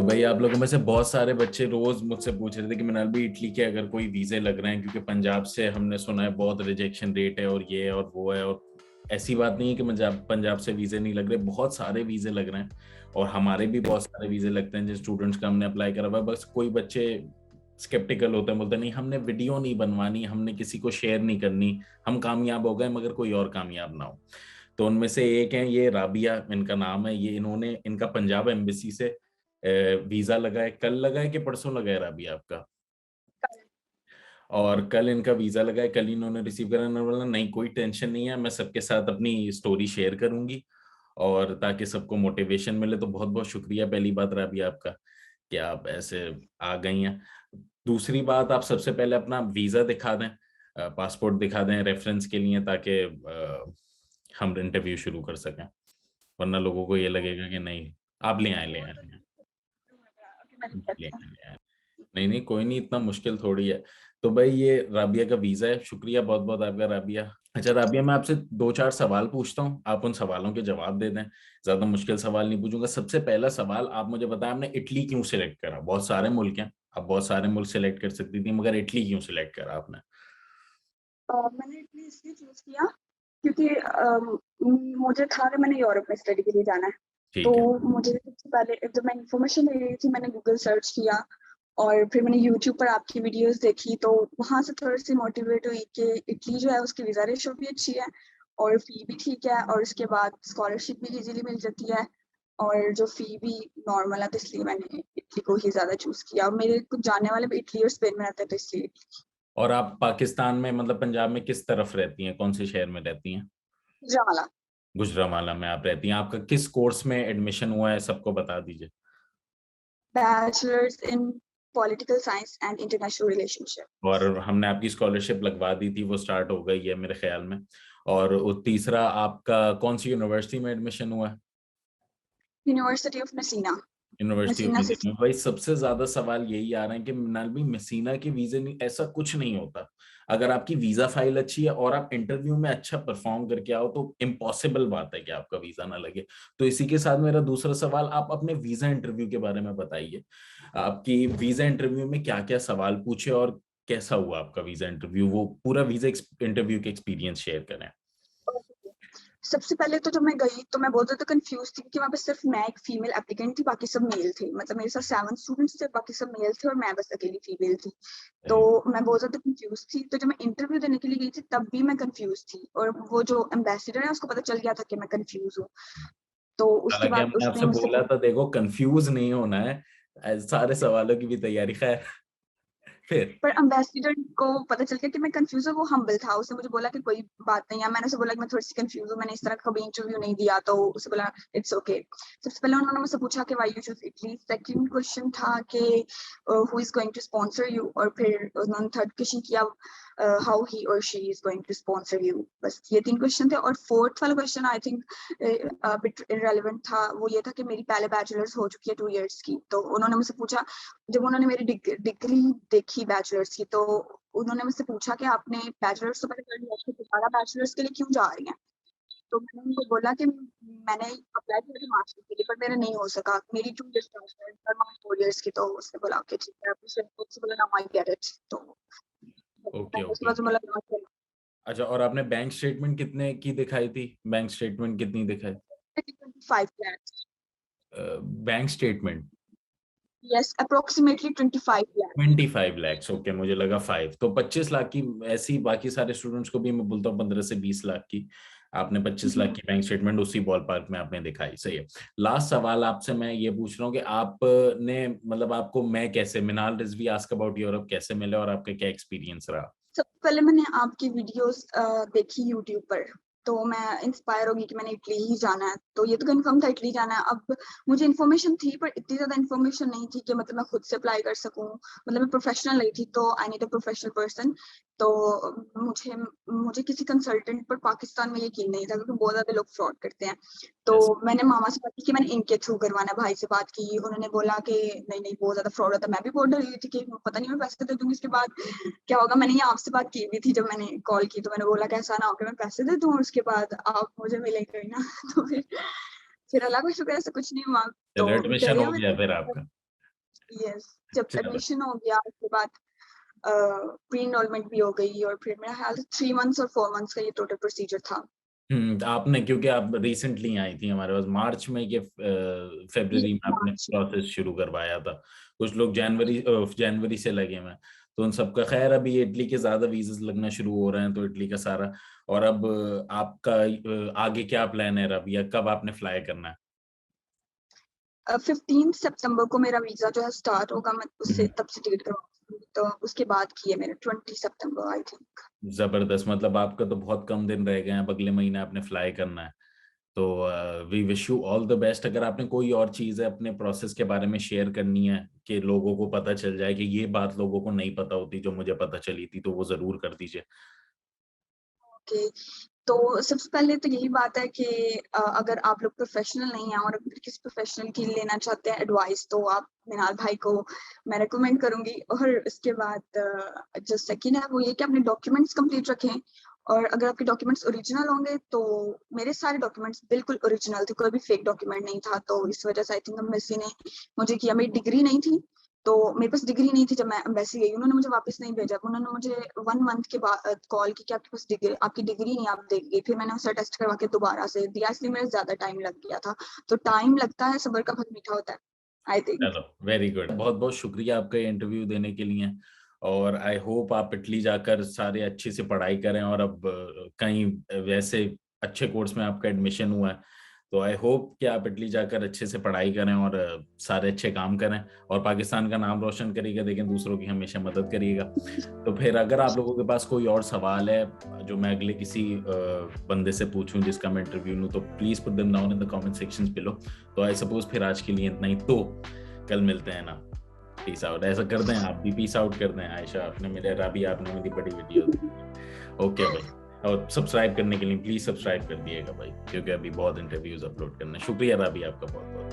भाई आप लोगों में से बहुत सारे बच्चे रोज मुझसे पूछ रहे थे कि मिनाल भी इटली के अगर कोई वीजे लग रहे हैं, क्योंकि पंजाब से हमने सुना है बहुत रिजेक्शन रेट है और ये है और वो है। और ऐसी बात नहीं है कि पंजाब पंजाब से वीजे नहीं लग रहे, बहुत सारे वीजे लग रहे हैं। और हमारे भी बहुत सारे वीजे लगते हैं जिन स्टूडेंट्स का हमने अप्लाई करा हुआ है। बस कोई बच्चे स्केप्टिकल होते हैं, बोलते नहीं हमने वीडियो नहीं बनवानी, हमने किसी को शेयर नहीं करनी, हम कामयाब हो गए मगर कोई और कामयाब ना हो। तो उनमें से एक है ये राबिया, इनका नाम है। ये इन्होंने इनका पंजाब एम्बेसी से वीजा लगा है। कल लगा है कि परसों लगा है राबिया आपका? और कल इनका वीजा लगा है, कल ही इन्होंने रिसीव करा। इन्होंने बोला नहीं कोई टेंशन नहीं है, मैं सबके साथ अपनी स्टोरी शेयर करूंगी और ताकि सबको मोटिवेशन मिले। तो बहुत बहुत शुक्रिया पहली बात राबिया आपका कि आप ऐसे आ गई हैं। दूसरी बात, आप सबसे पहले अपना वीजा दिखा दें, पासपोर्ट दिखा दें रेफरेंस के लिए, ताकि हम इंटरव्यू शुरू कर सकें। वरना लोगों को ये लगेगा कि नहीं। आप ले आए, ले आए, ले आए, ले आए, ले आए। नहीं नहीं कोई नहीं, इतना मुश्किल थोड़ी है। तो भाई ये राबिया का वीजा है। शुक्रिया बहुत बहुत आपका राबिया। अच्छा राबिया, मैं आपसे दो चार सवाल पूछता हूँ, आप उन सवालों के जवाब दे दें। ज्यादा मुश्किल सवाल नहीं पूछूंगा। सबसे पहला सवाल, आप मुझे बताएं आपने इटली क्यों सिलेक्ट करा? बहुत सारे मुल्क हैं, आप बहुत सारे मुल्क सिलेक्ट कर सकती थी, मगर इटली क्यों सिलेक्ट करा आपने? मैंने इटली इसलिए चूज किया क्योंकि मुझे था कि मैंने यूरोप में स्टडी के लिए जाना है। तो ठीक है। मुझे सबसे पहले जब मैं इंफॉर्मेशन ले रही थी मैंने गूगल सर्च किया और फिर मैंने यूट्यूब पर आपकी वीडियोस देखी, तो वहां से थोड़ी सी मोटिवेट हुई कि इटली जो है उसकी वीजा रेशो भी अच्छी है और फी भी ठीक है, और उसके बाद स्कॉलरशिप भी इजीली मिल जाती है और जो फी भी नॉर्मल है, तो इसलिए मैंने इटली को ही ज्यादा चूज किया। और मेरे कुछ जानने वाले भी इटली और स्पेन में रहते हैं, तो इसलिए और आप पाकिस्तान में मतलब पंजाब में किस तरफ रहती हैं, कौन से शहर में रहती हैं? जमाला। गुजरावाला में आप रहती हैं। आपका किस कोर्स में एडमिशन हुआ है, सबको बता दीजिए। Bachelors in political science and international relationship. और हमने आपकी स्कॉलरशिप लगवा दी थी, वो स्टार्ट हो गई है मेरे ख्याल में। और तीसरा, आपका कौन सी यूनिवर्सिटी में एडमिशन हुआ है? University of Messina. University of Messina Michigan city. में। भाई सबसे ज्यादा सवाल यही आ रहे हैं कि मिनाल भी मसीना के वीजे नहीं, ऐसा कुछ नहीं होता। अगर आपकी वीजा फाइल अच्छी है और आप इंटरव्यू में अच्छा परफॉर्म करके आओ तो इम्पॉसिबल बात है कि आपका वीजा ना लगे। तो इसी के साथ मेरा दूसरा सवाल, आप अपने वीजा इंटरव्यू के बारे में बताइए। आपकी वीजा इंटरव्यू में क्या क्या सवाल पूछे और कैसा हुआ आपका वीजा इंटरव्यू? वो पूरा वीजा इंटरव्यू के एक्सपीरियंस शेयर करें। सबसे पहले तो जब मैं गई तो मैं बहुत ज्यादा कंफ्यूज थी कि वहाँ पे सिर्फ मैं एक फीमेल एप्लीकेंट थी, बाकी सब मेल थे। मतलब मेरे साथ 7 स्टूडेंट्स थे, बाकी सब मेल थे और मैं बस अकेली फीमेल थी। तो सही। मैं बहुत ज्यादा कंफ्यूज थी। तो जब मैं इंटरव्यू देने के लिए गई थी तब भी मैं कंफ्यूज थी, और वो जो एम्बेसडर है उसको पता चल गया था कि मैं कंफ्यूज हूँ। तो उसके हालांकि बाद हमने उसने आपसे मुझसे बोला था देखो कंफ्यूज नहीं होना है, सारे सवालों की भी तैयारी। खैर फिर। पर अम्बेसडर को पता चल गया कि मैं कंफ्यूज हूँ। वो हम्बल था, उसने मुझे बोला कि कोई बात नहीं है। मैंने उसे बोला कि मैं थोड़ी सी कंफ्यूज हूँ, मैंने इस तरह का कभी इंटरव्यू नहीं दिया। तो उसे बोला इट्स ओके। सबसे पहले उन्होंने मुझसे पूछा कि why you choose Italy. Second question था कि who is going to sponsor you, और फिर उन्होंने थर्ड क्वेश्चन किया हाउ ही और she is going to sponsor you. बस ये 3 क्वेश्चन थे। और फोर्थ वाला question I think bit irrelevant था। वो ये था कि मेरी पहले बैचलर्स हो चुकी है 2 इयर्स की। तो उन्होंने मुझसे पूछा, जब उन्होंने मेरी डिग्री देखी बैचलर्स की, तो उन्होंने मुझसे पूछा कि आपने बैचलर्स तो पहले कर लिया, उसके दोबारा बैचलर्स के लिए क्यों जा रही हैं। तो मैंने उनको बोला कि मैंने अप्लाई किया था मास्टर्स के लिए पर मेरा नहीं हो सका। मेरी 2 इयर्स मास्टर्स और माई 4 इयर्स की। तो उसने बोला ओके ठीक है। उससे बोला नाउ आई गेट इट। तो ओके मैंने उसके ओके। बाद बोला ना, अच्छा, और आपने बैंक स्टेटमेंट कितने की दिखाई थी? बैंक स्टेटमेंट कितनी दिखाई? 25 lakhs। Bank statement yes, approximately 25 lakhs। 25 lakh. Okay, मुझे लगा 5। तो 25 लाख की ऐसी बाकी सारे स्टूडेंट्स को भी मैं बोलता हूँ 15 से 20 लाख की। आपने 25 लाख की बैंक स्टेटमेंट उसी बॉल पार्क में आपने दिखाई, सही है। लास्ट सवाल आपसे मैं ये पूछ रहा हूँ कि आपने मतलब आपको मैं कैसे, मिनाल रिजवी आस्क अबाउट यूरोप कैसे मिले और आपका क्या एक्सपीरियंस रहा? सबसे पहले मैंने आपकी वीडियोस देखी यूट्यूब पर। तो मैं इंस्पायर होगी कि मैंने इटली ही जाना है। तो ये तो कंफर्म था इटली जाना है। अब मुझे इन्फॉर्मेशन थी पर इतनी ज्यादा इन्फॉर्मेशन नहीं थी कि मतलब मैं खुद से अप्लाई कर सकूं। मतलब मैं प्रोफेशनल नहीं थी, तो I need a professional person. तो मुझे मुझे किसी कंसल्टेंट पर पाकिस्तान में यकीन नहीं था, क्योंकि बहुत ज्यादा लोग फ्रॉड करते हैं। तो Yes. मैंने मामा से बात की कि मैंने इनके थ्रू करवाना है। भाई से बात की, उन्होंने बोला कि नहीं नहीं बहुत ज्यादा फ्रॉड होता है। मैं भी बहुत डर रही थी कि पता नहीं मैं पैसे दे दूंगी इसके बाद क्या होगा। मैंने ये आपसे बात की भी थी जब मैंने कॉल की। तो मैंने बोला कि ऐसा ना हो कि मैं पैसे दे दूं और उसके बाद आप मुझे मिलेंगे ना। तो फिर अल्लाह का शुक्र ऐसा कुछ नहीं हुआ। तो चलो एडमिशन डरे हो हुए गया फिर थे। आपका। यस, जब चलो। एडमिशन हो गया उसके बाद प्री एनरोलमेंट भी हो गई और फिर मेरा ख्याल 3 मंथ्स और 4 मंथ्स का ये टोटल प्रोसीजर था। आपने, क्योंकि आप रिसेंटली आई थी हमारे पास मार्च में, कि ये फरवरी में आपने मार्च में। प्रोसेस शुरू करवाया था। कुछ लोग जनवरी से लगे हुए हैं, तो उन सबका खैर अभी इटली के ज्यादा वीजास लगना शुरू हो रहे हैं, तो इटली का सारा। और अब आपका आगे क्या प्लान है रब, या कब आपने फ्लाई करना है? 15 सितंबर को मेरा वीजा जो है स्टार्ट होगा, मैं उससे हम्म। तब से टिकट करवाऊंगी, तो उसके बाद की है मेरे 20 सितंबर आई थिंक। जबरदस्त, मतलब आपका तो बहुत कम दिन रह गए हैं, अब अगले महीने आपने फ्लाई करना है। तो we wish you all the best. अगर आपने कोई और चीज़ है अपने प्रोसेस के बारे में शेयर करनी है, कि लोगों को पता चल जाए, कि ये बात लोगों को नहीं पता होती जो मुझे पता चली थी, तो वो जरूर कर दीजिए। ओके, तो सबसे पहले तो यही बात है कि अगर आप लोग प्रोफेशनल नहीं हैं और अगर किसी प्रोफेशनल की लेना चाहते हैं एडवाइस, तो आप मिनाल भाई को मैं रिकमेंड करूंगी। और इसके बाद जो सेकंड है वो ये कि अपने डॉक्यूमेंट्स कंप्लीट रखें, और अगर आपके डॉक्यूमेंट्स ओरिजिनल होंगे तो मेरे सारे डॉक्यूमेंट्स बिल्कुल ओरिजिनल थे, कोई भी फेक डॉक्यूमेंट नहीं था, तो इस वजह से आई थिंक एम्बेसी ने मुझे किया। मेरी डिग्री नहीं थी, तो मेरे पास डिग्री नहीं थी जब मैं एम्बेसी गई, उन्होंने मुझे वापस नहीं भेजा, उन्होंने मुझे 1 मंथ के बाद कॉल की कि आपके पास डिग्री, आपकी डिग्री नहीं, आप देंगे। फिर मैंने उसे टेस्ट करवा के दोबारा से दिया, इसलिए मेरा ज्यादा टाइम लग गया था। तो टाइम लगता है, सब्र का फल मीठा होता है, आई थिंक। चलो, वेरी गुड, बहुत बहुत शुक्रिया आपका ये इंटरव्यू देने के लिए। और आई होप आप इटली जाकर सारे अच्छे से पढ़ाई करें, और अब कहीं वैसे अच्छे कोर्स में आपका एडमिशन हुआ है, तो आई होप कि आप इटली जाकर अच्छे से पढ़ाई करें और सारे अच्छे काम करें, और पाकिस्तान का नाम रोशन करिएगा, लेकिन दूसरों की हमेशा मदद करिएगा। तो फिर अगर आप लोगों के पास कोई और सवाल है जो मैं अगले किसी बंदे से पूछूं जिसका मैं इंटरव्यू लूं, तो please put them down in the comment sections below. तो आई सपोज फिर आज के लिए इतना ही, तो कल मिलते हैं ना। पीस आउट, ऐसा कर दें, आप भी पीस आउट कर दें। आयशा आपने मेरे, राबी आपने मेरी बड़ी वीडियो। ओके भाई। और सब्सक्राइब करने के लिए प्लीज सब्सक्राइब कर दिएगा भाई, क्योंकि अभी बहुत इंटरव्यूज अपलोड करना है। शुक्रिया राबी आपका बहुत बहुत।